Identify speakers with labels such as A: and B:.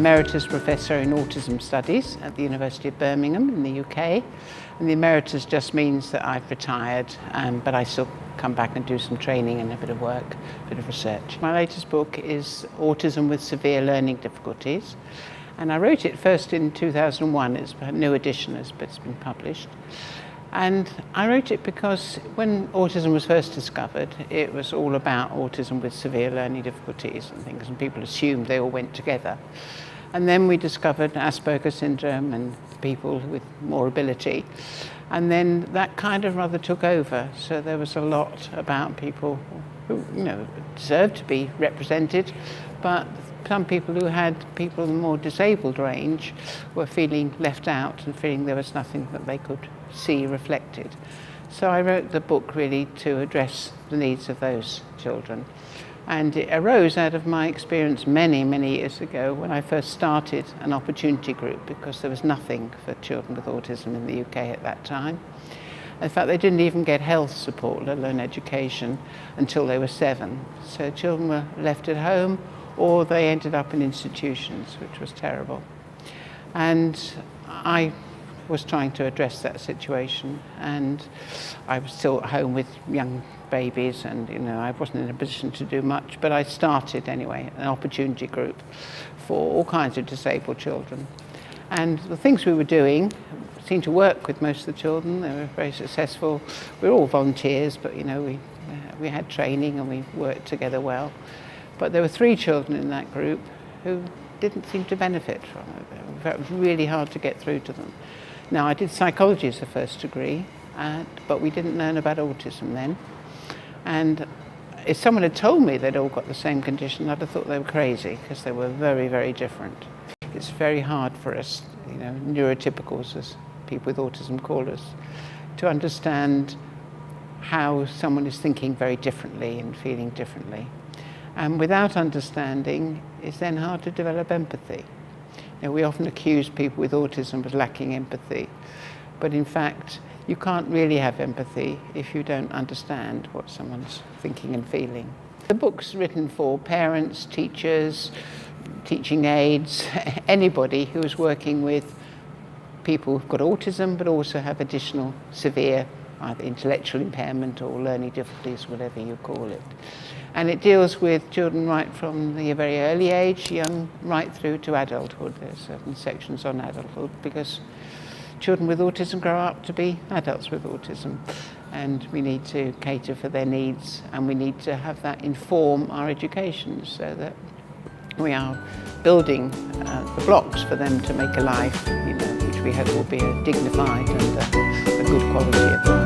A: Emeritus Professor in Autism Studies at the University of Birmingham in the UK. And the Emeritus just means that I've retired, but I still come back and do some training and a bit of work, a bit of research. My latest book is Autism with Severe Learning Difficulties. And I wrote it first in 2001, it's a new edition, but it's been published. And I wrote it because when autism was first discovered, it was all about autism with severe learning difficulties and things, and people assumed they all went together. And then we discovered Asperger's syndrome and people with more ability. And then that kind of rather took over. So there was a lot about people who, deserved to be represented, but some people who had people in the more disabled range were feeling left out and feeling there was nothing that they could see reflected. So I wrote the book really to address the needs of those children. And it arose out of my experience many, many years ago when I first started an opportunity group, because there was nothing for children with autism in the UK at that time. In fact, they didn't even get health support, let alone education, until they were 7. So children were left at home, or they ended up in institutions, which was terrible. And I was trying to address that situation, and I was still at home with young babies, and I wasn't in a position to do much, but I started anyway an opportunity group for all kinds of disabled children. And the things we were doing seemed to work with most of the children. They were very successful. We were all volunteers, but we had training and we worked together well. But there were 3 children in that group who didn't seem to benefit from it. It was really hard to get through to them. Now, I did psychology as a first degree, but we didn't learn about autism then. And if someone had told me they'd all got the same condition, I'd have thought they were crazy, because they were very, very different. It's very hard for us, neurotypicals, as people with autism call us, to understand how someone is thinking very differently and feeling differently. And without understanding, it's then hard to develop empathy. We often accuse people with autism of lacking empathy, but in fact, you can't really have empathy if you don't understand what someone's thinking and feeling. The book's written for parents, teachers, teaching aides, anybody who's working with people who've got autism but also have additional severe either intellectual impairment or learning difficulties, whatever you call it. And it deals with children right from the very early age, young, right through to adulthood. There's certain sections on adulthood, because children with autism grow up to be adults with autism, and we need to cater for their needs, and we need to have that inform our education, so that we are building the blocks for them to make a life, which we hope will be a dignified and a good quality of life.